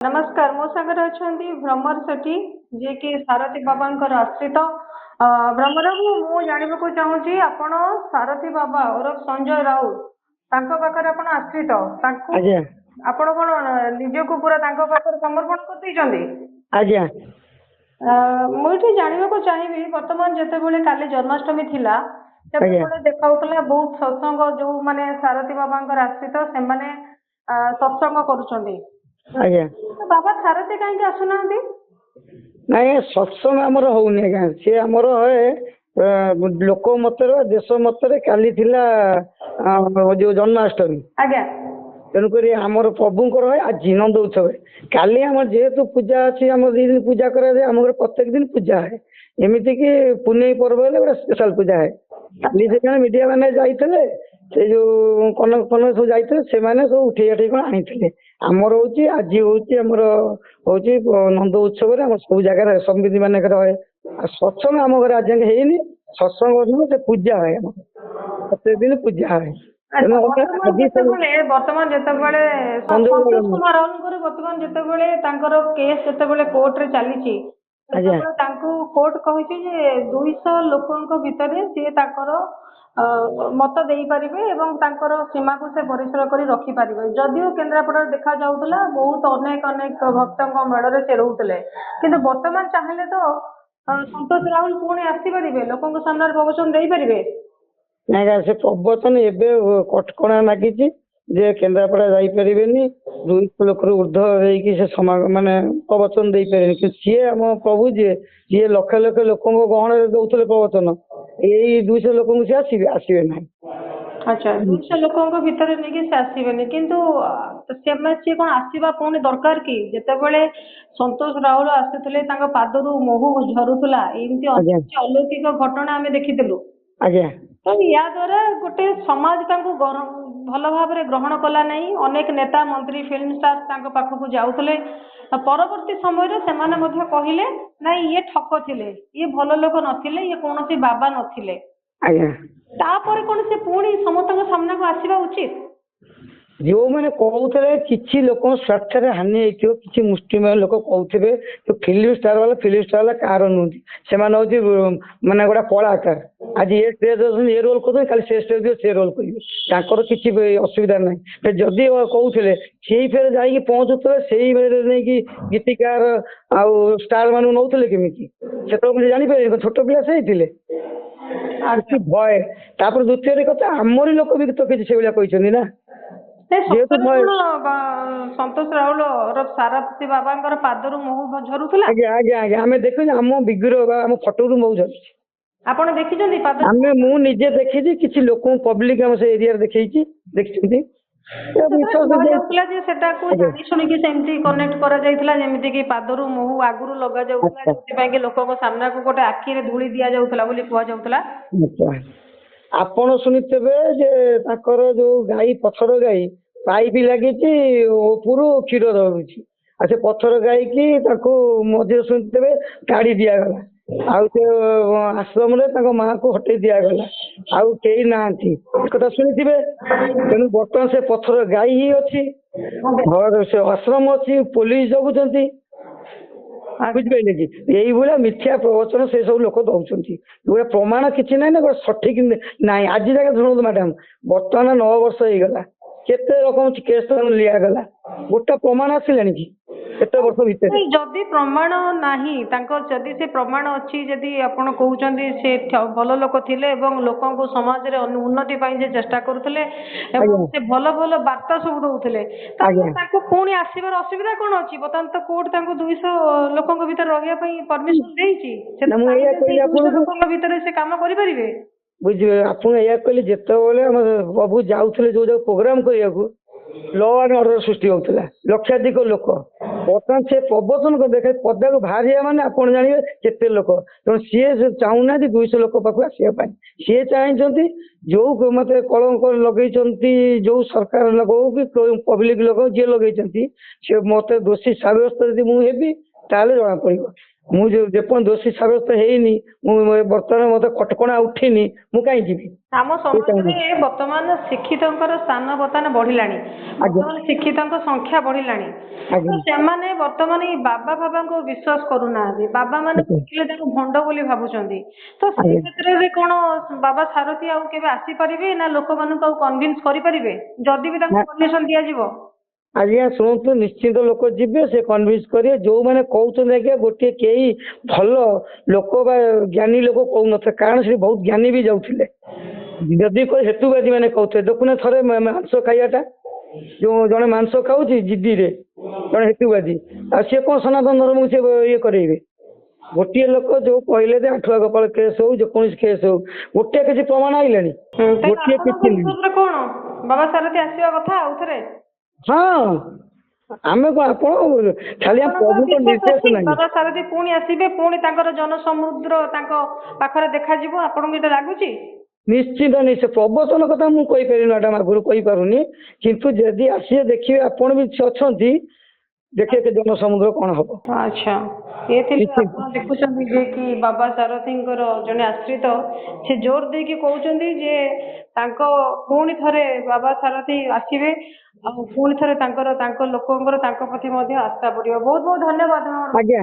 नमस्कार मो सागर अच्छा भ्रमर सेठी जे कि सारथी बाबा आश्रित भ्रमर को जानवा चाहूँगी आपण सारथी बाबा और संजय राउत पाखे आप आश्रित आज्ञा आपण कौन निज को पूरा पाखे समर्पण कर मुझे जानवा चाहिए बर्तमान जिते काली जन्माष्टमी थिला देखा बहुत सत्संग जो माने सारथी बाबा आश्रित से सत्संग करुँच आज्ञा बाबा सारथी कहीं आसुना नाई सत्संग आमर होनी आज्ञा सी आमर लोक मतर देश मतर काली थिला जो जन्माष्टमी आज्ञा तेणुक आमर प्रभुंर है आज नंद उत्सव काली आम जेहेतु पूजा अच्छी आम दी दिन पूजा कराए आम घर प्रत्येक दिन पूजा है एमती कि पुण्य पर्व है गोटे स्पेशल पूजा है काली से मीडिया मैंने जाते से जो कनक फनक सब जाते सब उठे आठे कौन आनी आमर हूँ आज हूँ नंद उत्सव सब जगह समिति मान सत्संग आम घर आज है सत्संग पूजा है प्रत्येक दिन पूजा है बर्तमान जितेबाला संतोष कुमार राउत बर्तमान जितेबाला केस जितेबाला कोर्ट रे चली कोर्ट कही 200 लोक भितर सी मत दे पारे सीमा को से परिसर कर रखिपारे जदिव केन्द्रापड़ा देखा जाऊला बहुत अनेक अनेक भक्त मेड़ से रोते कि बर्तमान चाहिए तो संतोष राउत पुणी आसपारे लोक सामने प्रवचन दे पारे नाई से प्रवचन एवं कटकणा लगी जे केन्द्रापड़ा जापरे 200 लोक ऊर्ध्व माने प्रवचन दे पारे कि सी आम प्रभु जी सी लक्ष लक्ष लोक गहन दौले प्रवचन यही 200 लोक सी आसवे आसवे ना अच्छा 200 लोक भितर नहीं से आसबेनि किंतु सी कौन आसवा पुणी दरकार कि जितेबाला संतोष राउत आसुले पादरू मोह झरुला एमती अलौकिक घटना आम देखीलु या द्वारा गोटे समाज भल भाव ग्रहण कला नहीं अनेक नेता मंत्री फिल्म स्टार पाखक जाऊले परवर्ती समय कहले नाई ये ठक थिले ये भल लोक नथिले ये कौन बाबा नथिले तापर कौन से पुणी समस्त सामना को आसवा उचित जो मैंने कहते किसी लोक स्वार्थ हानि हो कि मुष्टिमेय लोक कहते जो फिल्म स्टार वाला कार नुहति से माने गोटे कलाकार आज ये स्टेज ये रोल कर कल से स्टेज से रोल कर किसी असुविधा ना जदि कहते से फेर जा पहुँचुते से नहीं गीतिकार आउ स्टार मान नौले केमी से जापर छोट पिला से भय तापर द्वितीय कथा आमरी लोक भी तो किसी से कहते ना संतोष राउत सारथी बाबा पादरू मोह झरुला आज्ञा आज्ञा आज्ञा आम देखो आम विग्रह आम फटो मोह झर आपण देखी आम मु निजे देखी किसी लोक पब्लिक आम से एरिया देखी देखी कनेक्ट कर पादरू मोह आगुरी लगा जाऊला लोक सामना को गोटे आखिरे धूली दि जाऊला आपण शुणिथे जे जो गाई पथर गाई पाइप लगी उपरू क्षीर धरुची आ से पथर गाई की मझे शुणिथे काढ़ी दिगला आश्रम माँ को हटे दिगला आउ कई ना कथा शुणिथे तेणु बर्तमान से पथर गाई ही अच्छी से आश्रम अच्छी पुलिस जगुंट बुझे कि यही भाया मिथ्या प्रवचन से सब लोक दौरान गोटे प्रमाण किसी ना गोटे सठिक ना आज जगह शुणु मैडम बर्तमान 9 वर्ष हो गला केते रकम केस लिगला गोटे प्रमाण आसला कि केते वर्ष भीतर जदि प्रमाण नाही जदि से प्रमाण अच्छी जदि आपण कहउचंदी से भल लोक थिले एवं लोकों को समाज रे उन्नति पाई जे चेष्टा करथले एवं से भल भल वार्ता सब दउथले ताको पुणी आसीबार असुविधा कोन अछि बतन तो कोर्ट ताको 200 लोकों भीतर रहिया पई परमिशन देइछि से लोकों भीतर से काम करि परिबे बुझे आप कहले जिते प्रभु जाऊे जो प्रोग्राम करने ल एंड ऑर्डर सृष्टि होता लक्षाधिक लोक बर्तमान से प्रवचन को देखे पदा को बाहर माने आप जानवे केते लोक तेणु सी चाहूना 200 लोक पाक आसवाई सी चाहते जो मत कलंक लगे जो सरकार लोक कि पब्लिक लोक जी लगे सी मत दोषी सब्यस्त यदि मुझे जना पड़ ମୁଁ ଯେପର୍ଯ୍ୟନ୍ତ ଦୋଷୀ ସାବ୍ୟସ୍ତ ହେଇନି ମୁଁ ବର୍ତ୍ତମାନ ମତେ କଟକଣା ଉଠିନି ମୁଁ କାହିଁ ଯିବି। ଆମ ସମାଜରେ ବର୍ତ୍ତମାନ ଶିକ୍ଷିତଙ୍କର ସ୍ଥାନ ବର୍ତ୍ତମାନ ବଢିଲାଣି, ବର୍ତ୍ତମାନ ଶିକ୍ଷିତଙ୍କ ସଂଖ୍ୟା ବଢିଲାଣି। ତ ସେମାନେ ବର୍ତ୍ତମାନ ଏଇ ବାବା ଫାବାଙ୍କୁ ବିଶ୍ୱାସ କରୁନାହାନ୍ତି, ବାବା ମାନେ ଦେଖିଲେ ତାଙ୍କୁ ଭଣ୍ଡ ବୋଲି ଭାବୁଛନ୍ତି। ତ ସେଇ କ୍ଷେତ୍ରରେ କଣ ବାବା ସାରଥୀ ଆଉ କେବେ ଆସିପାରିବେ ନା ଲୋକମାନଙ୍କୁ ଆଉ କନଭିନ୍ସ କରିପାରିବେ ଯଦି ବି ତାଙ୍କୁ ପରମିଶନ ଦିଆଯିବ? ଆଜ୍ଞା ଶୁଣନ୍ତୁ, ନିଶ୍ଚିନ୍ତ ଲୋକ ଯିବେ, ସେ କନଭିନ୍ସ କରିବେ। ଯୋଉମାନେ କହୁଛନ୍ତି ଆଜ୍ଞା ଗୋଟିଏ କେହି ଭଲ ଲୋକ ବା ଜ୍ଞାନୀ ଲୋକ କହୁନଥିଲେ, କାରଣ ସେ ବହୁତ ଜ୍ଞାନୀ ବି ଯାଉଥିଲେ। ଯଦି ହେତୁବାଦୀ ମାନେ କହୁଥିଲେ, ଦେଖୁନା ଥରେ ମାଂସ ଖାଇବାଟା, ଯୋଉ ଜଣେ ମାଂସ ଖାଉଛି ଜିଦିରେ, ଜଣେ ହେତୁବାଦୀ, ଆଉ ସିଏ କଣ ସନାତନ ଧର୍ମକୁ ସେ ଇଏ କରେଇବେ? ଗୋଟିଏ ଲୋକ ଯୋଉ କହିଲେ ଯେ ଆଣ୍ଠୁଆ ଗୋପାଳ କେସ୍ ହଉ ଯେକୌଣସି କେସ୍ ହଉ, ଗୋଟିଏ କିଛି ପ୍ରମାଣ ଆଇଲାଣି? ଗୋଟିଏ କିଛି ନାହିଁ। କଣ ବାବା ସାରଥୀ ଆସିବା କଥା ଆଉ ଥରେ? ହଁ, ଆମେ କଣ ଆପଣ ଖାଲି ପ୍ରଭୁଙ୍କ ନିର୍ଦ୍ଦେଶ ନାହିଁ। ବାବା ସାରଥୀ ପୁଣି ଆସିବେ, ପୁଣି ତାଙ୍କର ଜନସମୁଦ୍ର ତାଙ୍କ ପାଖରେ ଦେଖାଯିବ, ଆପଣଙ୍କୁ ଏଇଟା ଲାଗୁଛି? ନିଶ୍ଚିତ ନିଶ୍ଚୟ। ପ୍ରବଚନ କଥା ମୁଁ କହିପାରିବିନି ମ୍ୟାଡାମ, ଆଗରୁ କହିପାରୁନି, କିନ୍ତୁ ଯଦି ଆସିବେ ଦେଖିବେ, ଆପଣ ବି ଅଛନ୍ତି, ଦେଖିବେ ଜନସମୁଦ୍ର କଣ ହବ। ଆଚ୍ଛା, ଏ ଥିଲେ ଆପଣ ଦେଖୁଛନ୍ତି ଯେ କି ବାବା ସାରଥୀଙ୍କର ଜଣେ ଆଶ୍ରିତ, ସେ ଜୋର ଦେଇକି କହୁଛନ୍ତି ଯେ ତାଙ୍କ ପୁଣି ଥରେ ବାବା ସାରଥୀ ଆସିବେ, ଆଉ ପୁଣି ଥରେ ତାଙ୍କ ଲୋକଙ୍କର ତାଙ୍କ ପ୍ରତି ମଧ୍ୟ ଆସ୍ଥା ବଢିବ। ବହୁତ ବହୁତ ଧନ୍ୟବାଦ। ଆଜ୍ଞା।